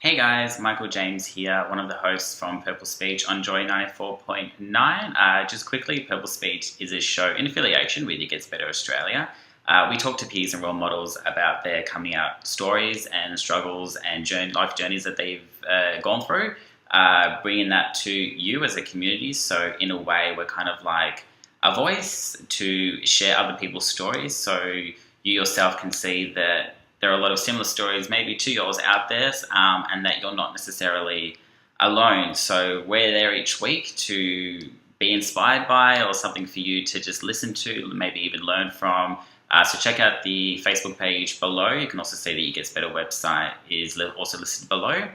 Hey guys, Michael James here, one of the hosts from Purple Speech on Joy 94.9. Just quickly, Purple Speech is a show in affiliation with It Gets Better Australia. We talk to peers and role models about their coming out stories and struggles and life journeys that they've gone through, bringing that to you as a community. So in a way, we're kind of like a voice to share other people's stories so you yourself can see that there are a lot of similar stories maybe to yours out there, and that you're not necessarily alone. So we're there each week to be inspired by, or something for you to just listen to, maybe even learn from. So check out the Facebook page below. You can also see the It Gets Better website is also listed below.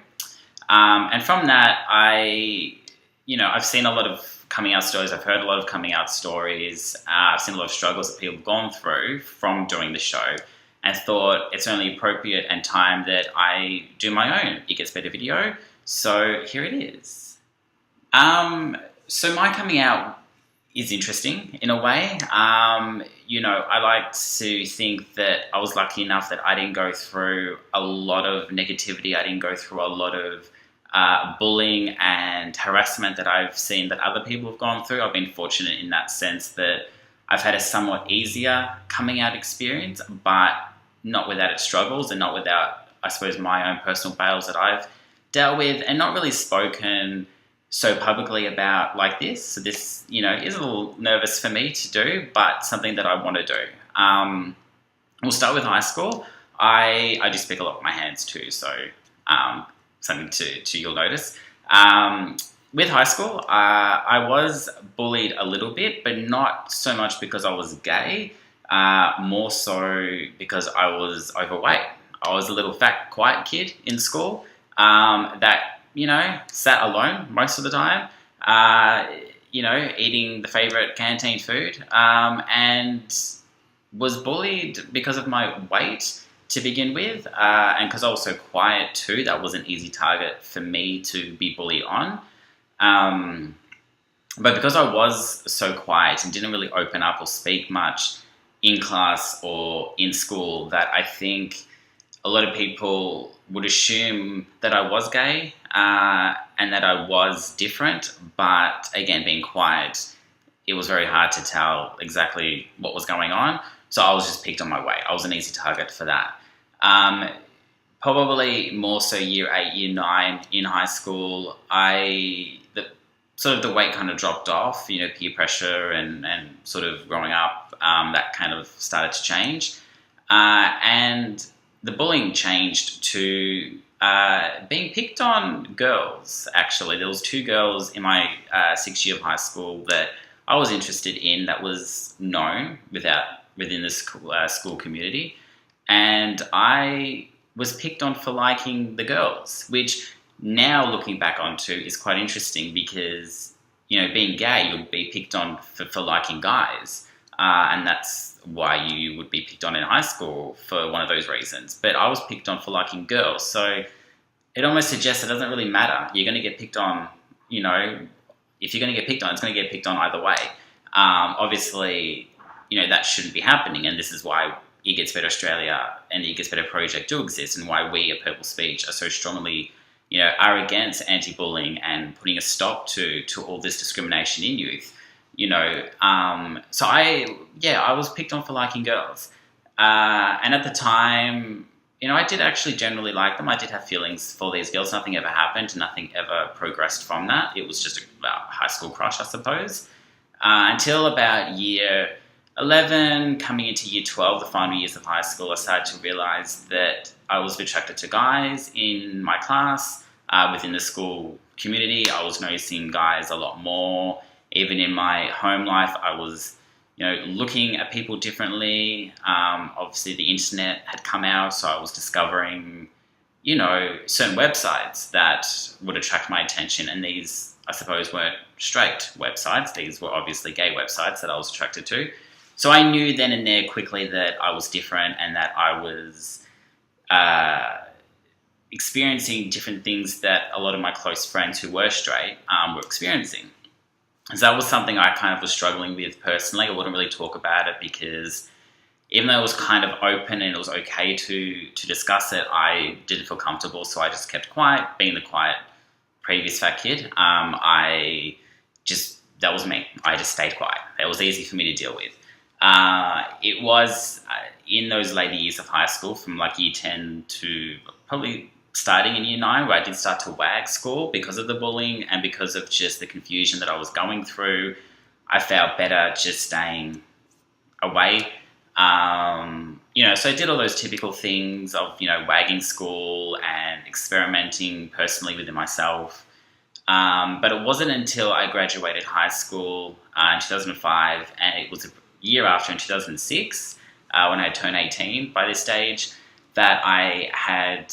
And from that, I've seen a lot of coming out stories. I've heard a lot of coming out stories. I've seen a lot of struggles that people have gone through from doing the show, and thought it's only appropriate and time that I do my own It Gets Better video. So here it is. So my coming out is interesting in a way. I like to think that I was lucky enough that I didn't go through a lot of negativity. I didn't go through a lot of bullying and harassment that I've seen that other people have gone through. I've been fortunate in that sense that I've had a somewhat easier coming out experience, but not without its struggles and not without, I suppose, my own personal battles that I've dealt with and not really spoken so publicly about like this. So this, is a little nervous for me to do, but something that I want to do. We'll start with high school. I do speak a lot with my hands too, so something to you'll notice. With high school, I was bullied a little bit, but not so much because I was gay. More so because I was overweight. I was a little fat, quiet kid in school that, sat alone most of the time, eating the favourite canteen food, and was bullied because of my weight to begin with, and because I was so quiet too. That was an easy target for me to be bullied on. But because I was so quiet and didn't really open up or speak much in class or in school, that I think a lot of people would assume that I was gay and that I was different. But again, being quiet, it was very hard to tell exactly what was going on. So I was just picked on my weight. I was an easy target for that. Probably more so year 8, year 9 in high school, the weight kind of dropped off, peer pressure and sort of growing up, that kind of started to change. And the bullying changed to being picked on girls, actually. There was 2 girls in my 6th year of high school that I was interested in, that was known within the school community. And I was picked on for liking the girls, which now looking back onto is quite interesting because, being gay, you'll be picked on for liking guys. And that's why you would be picked on in high school for one of those reasons. But I was picked on for liking girls. So it almost suggests it doesn't really matter. You're going to get picked on, if you're going to get picked on, it's going to get picked on either way. Obviously, that shouldn't be happening. And this is why It Gets Better Australia and the It Gets Better project do exist, and why we at Purple Speech are so strongly are against anti-bullying and putting a stop to all this discrimination in youth. So I was picked on for liking girls. And at the time, I did actually generally like them. I did have feelings for these girls. Nothing ever happened. Nothing ever progressed from that. It was just a high school crush, I suppose. Until about year 11, coming into year 12, the final years of high school, I started to realise that I was attracted to guys in my class. Within the school community, I was noticing guys a lot more. Even in my home life, I was, looking at people differently. Obviously, the internet had come out, so I was discovering, certain websites that would attract my attention. And these, I suppose, weren't straight websites. These were obviously gay websites that I was attracted to. So I knew then and there quickly that I was different and that I was experiencing different things that a lot of my close friends who were straight were experiencing. So that was something I kind of was struggling with personally. I wouldn't really talk about it because even though it was kind of open and it was okay to discuss it, I didn't feel comfortable, so I just kept quiet, being the quiet previous fat kid. That was me. I just stayed quiet. It was easy for me to deal with. It was in those later years of high school, from like year 10 to probably starting in year 9, where I did start to wag school because of the bullying and because of just the confusion that I was going through. I felt better just staying away. So I did all those typical things of, wagging school and experimenting personally within myself. But it wasn't until I graduated high school in 2005, and it was a year after, in 2006, when I turned 18 by this stage, that I had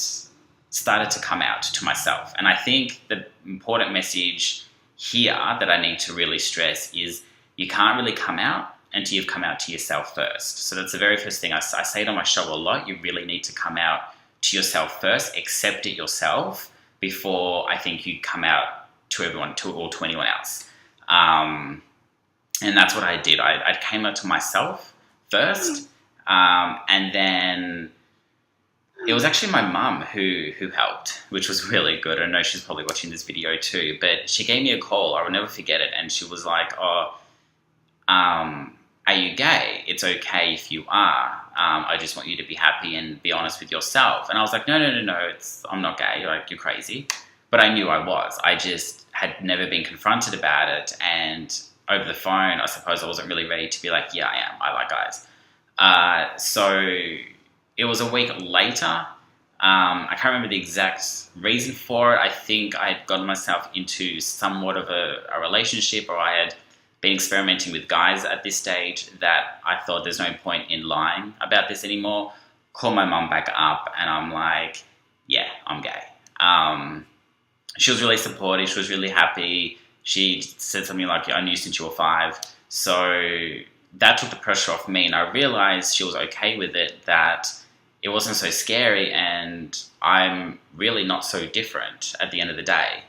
started to come out to myself. And I think the important message here that I need to really stress is you can't really come out until you've come out to yourself first. So that's the very first thing I say it on my show a lot. You really need to come out to yourself first, accept it yourself, before I think you come out to everyone, or to anyone else. And that's what I did. I came out to myself first, and then it was actually my mum who helped, which was really good. I know she's probably watching this video too, but she gave me a call. I will never forget it. And she was like, are you gay? It's okay if you are. I just want you to be happy and be honest with yourself. And I was like, no, I'm not gay. Like, you're crazy. But I knew I was. I just had never been confronted about it. And over the phone, I suppose I wasn't really ready to be like, yeah, I am. I like guys. So it was a week later. I can't remember the exact reason for it. I think I had gotten myself into somewhat of a relationship, or I had been experimenting with guys at this stage, that I thought there's no point in lying about this anymore. Call my mum back up, and I'm like, yeah, I'm gay. She was really supportive. She was really happy. She said something like, I knew since you were 5. So that took the pressure off me, and I realized she was okay with it, that it wasn't so scary, and I'm really not so different at the end of the day.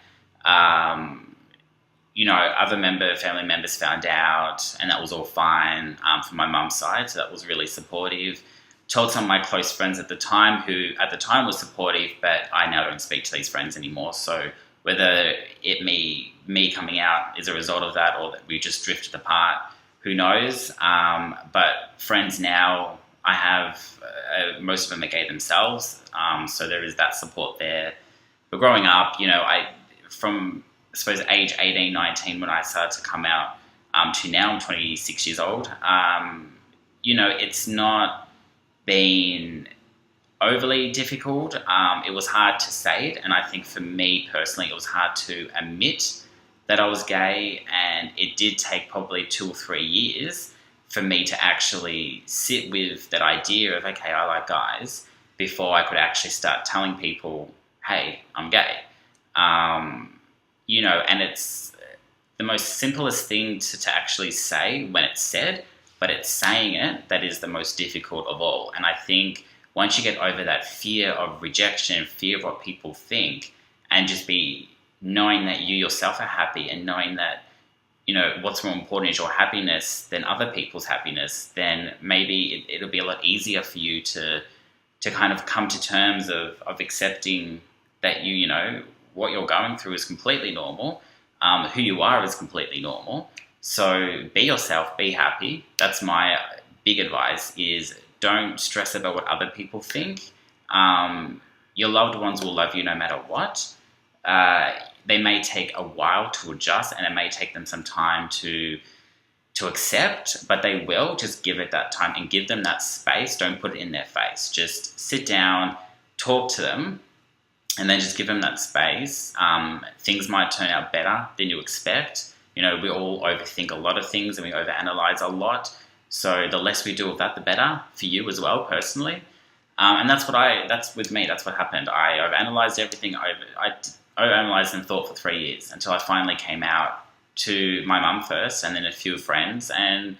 Other family members found out, and that was all fine from my mum's side, so that was really supportive. Told some of my close friends at the time, who at the time was supportive, but I now don't speak to these friends anymore. So whether me coming out is a result of that, or that we just drifted apart, who knows? But friends now, I have, most of them are gay themselves, so there is that support there. But growing up, from I suppose age 18, 19, when I started to come out, to now I'm 26 years old, it's not been overly difficult. It was hard to say it, and I think for me personally, it was hard to admit that I was gay, and it did take probably 2 or 3 years for me to actually sit with that idea of, okay, I like guys, before I could actually start telling people, hey, I'm gay. And it's the most simplest thing to actually say when it's said, but it's saying it that is the most difficult of all. And I think once you get over that fear of rejection, fear of what people think, and just be knowing that you yourself are happy, and knowing that, what's more important is your happiness than other people's happiness, then maybe it'll be a lot easier for you to kind of come to terms of accepting that what you're going through is completely normal. Who you are is completely normal. So be yourself, be happy. That's my big advice, is don't stress about what other people think. Your loved ones will love you no matter what. They may take a while to adjust, and it may take them some time to accept, but they will. Just give it that time and give them that space. Don't put it in their face. Just sit down, talk to them, and then just give them that space. Things might turn out better than you expect. We all overthink a lot of things, and we overanalyze a lot. So the less we do of that, the better for you as well, personally. And that's with me. That's what happened. I overanalyzed everything. I overanalyzed and thought for 3 years, until I finally came out to my mum first, and then a few friends, and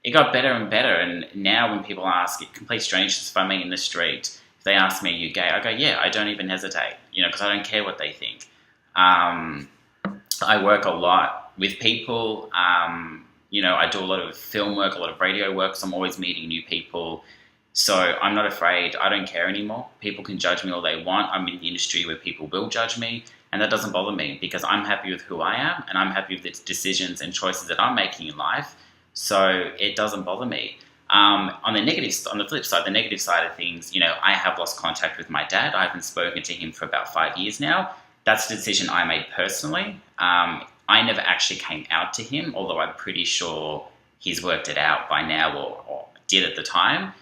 it got better and better. And now when people ask, complete strangers, if I meet in the street, if they ask me, are you gay? I go, yeah, I don't even hesitate, because I don't care what they think. I work a lot with people. I do a lot of film work, a lot of radio work, so I'm always meeting new people. So I'm not afraid. I don't care anymore. People can judge me all they want. I'm in the industry where people will judge me, and that doesn't bother me because I'm happy with who I am and I'm happy with the decisions and choices that I'm making in life. So it doesn't bother me. On the flip side, the negative side of things, I have lost contact with my dad. I haven't spoken to him for about 5 years now. That's a decision I made personally. I never actually came out to him, although I'm pretty sure he's worked it out by now or did at the time.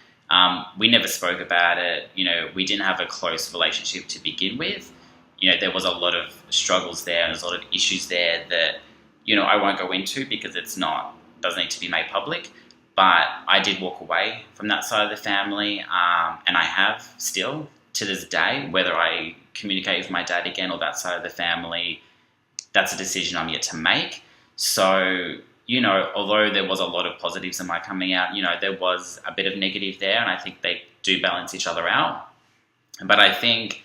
We never spoke about it. We didn't have a close relationship to begin with. There was a lot of struggles there and there's a lot of issues there that, I won't go into because doesn't need to be made public. But I did walk away from that side of the family, and I have still to this day. Whether I communicate with my dad again or that side of the family, that's a decision I'm yet to make. So, although there was a lot of positives in my coming out, there was a bit of negative there, and I think they do balance each other out. But I think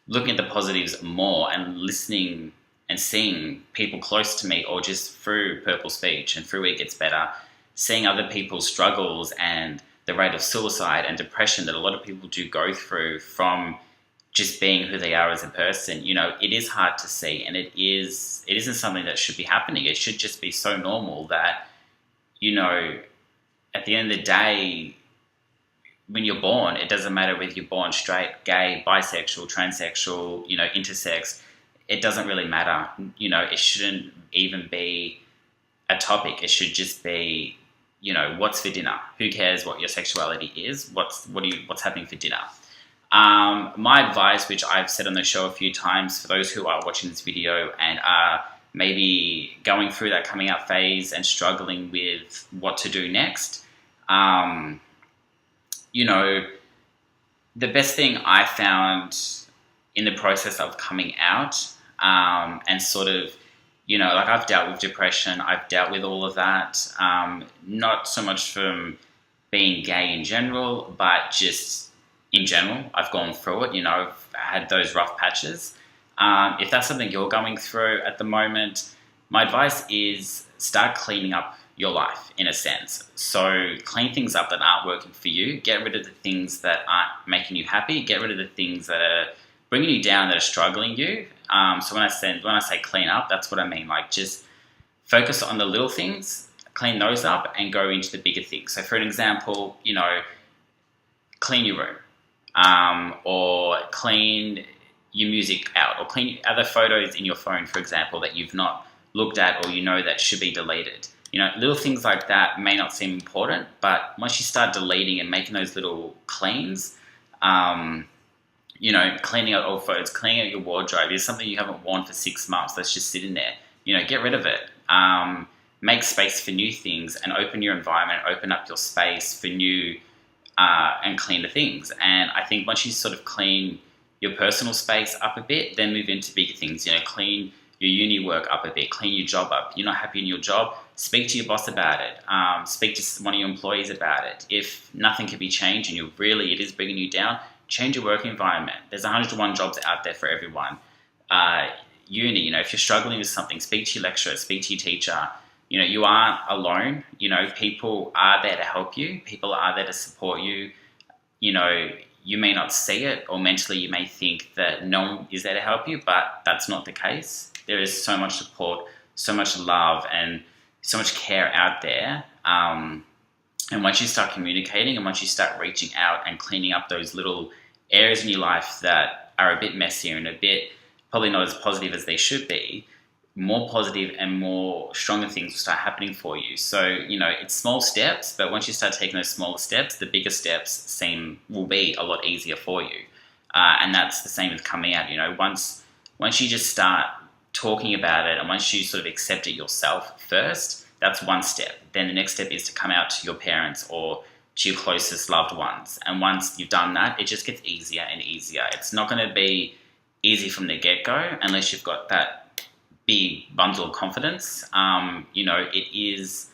looking at the positives more and listening and seeing people close to me or just through Purple Speech and through It Gets Better, seeing other people's struggles and the rate of suicide and depression that a lot of people do go through from just being who they are as a person, it is hard to see, and it isn't something that should be happening. It should just be so normal that, at the end of the day, when you're born, it doesn't matter whether you're born straight, gay, bisexual, transsexual, intersex. It doesn't really matter. It shouldn't even be a topic. It should just be, what's for dinner? Who cares what your sexuality is? What's happening for dinner? My advice, which I've said on the show a few times, for those who are watching this video and are maybe going through that coming out phase and struggling with what to do next, the best thing I found in the process of coming out, and sort of, I've dealt with depression, I've dealt with all of that, not so much from being gay in general, but just in general, I've gone through it, I've had those rough patches. If that's something you're going through at the moment, my advice is start cleaning up your life in a sense. So clean things up that aren't working for you, get rid of the things that aren't making you happy, get rid of the things that are bringing you down, that are struggling you. So when I say clean up, that's what I mean. Like, just focus on the little things, clean those up, and go into the bigger things. So for an example, clean your room, or clean your music out, or clean other photos in your phone, for example, that you've not looked at or that should be deleted. Little things like that may not seem important, but once you start deleting and making those little cleans, cleaning out old photos, cleaning out your wardrobe is something you haven't worn for 6 months that's just sitting there. Get rid of it. Make space for new things and open your environment, open up your space for new and cleaner things. And I think once you sort of clean your personal space up a bit, then move into bigger things. Clean your uni work up a bit, clean your job up. You're not happy in your job, speak to your boss about it. Speak to one of your employees about it. If nothing can be changed and it is bringing you down, change your work environment. There's 101 jobs out there for everyone. Uni, if you're struggling with something, speak to your lecturer, speak to your teacher. You aren't alone. People are there to help you. People are there to support you. You may not see it, or mentally you may think that no one is there to help you, but that's not the case. There is so much support, so much love, and so much care out there. And once you start communicating and once you start reaching out and cleaning up those little areas in your life that are a bit messier and a bit probably not as positive as they should be, more positive and more stronger things will start happening for you. So, it's small steps, but once you start taking those smaller steps, the bigger steps will be a lot easier for you. And that's the same with coming out. Once you just start talking about it and once you sort of accept it yourself first, that's one step. Then the next step is to come out to your parents or to your closest loved ones. And once you've done that, it just gets easier and easier. It's not going to be easy from the get-go unless you've got that big bundle of confidence. It is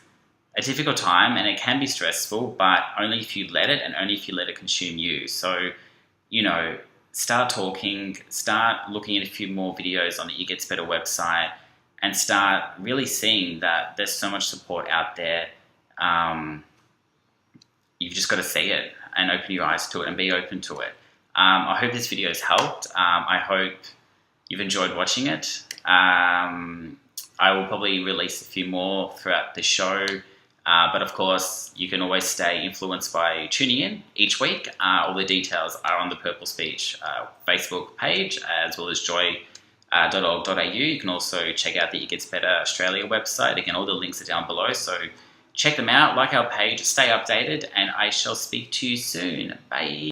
a difficult time and it can be stressful, but only if you let it and only if you let it consume you. So, start talking, start looking at a few more videos on the It Gets Better website, and start really seeing that there's so much support out there. You've just got to see it. and open your eyes to it and be open to it. I hope this video has helped. I hope you've enjoyed watching it. I will probably release a few more throughout the show, but of course you can always stay influenced by tuning in each week. All the details are on the Purple Speech Facebook page, as well as joy.org.au. You can also check out the It Gets Better Australia website. Again, all the links are down below, so check them out, like our page, stay updated, and I shall speak to you soon. Bye.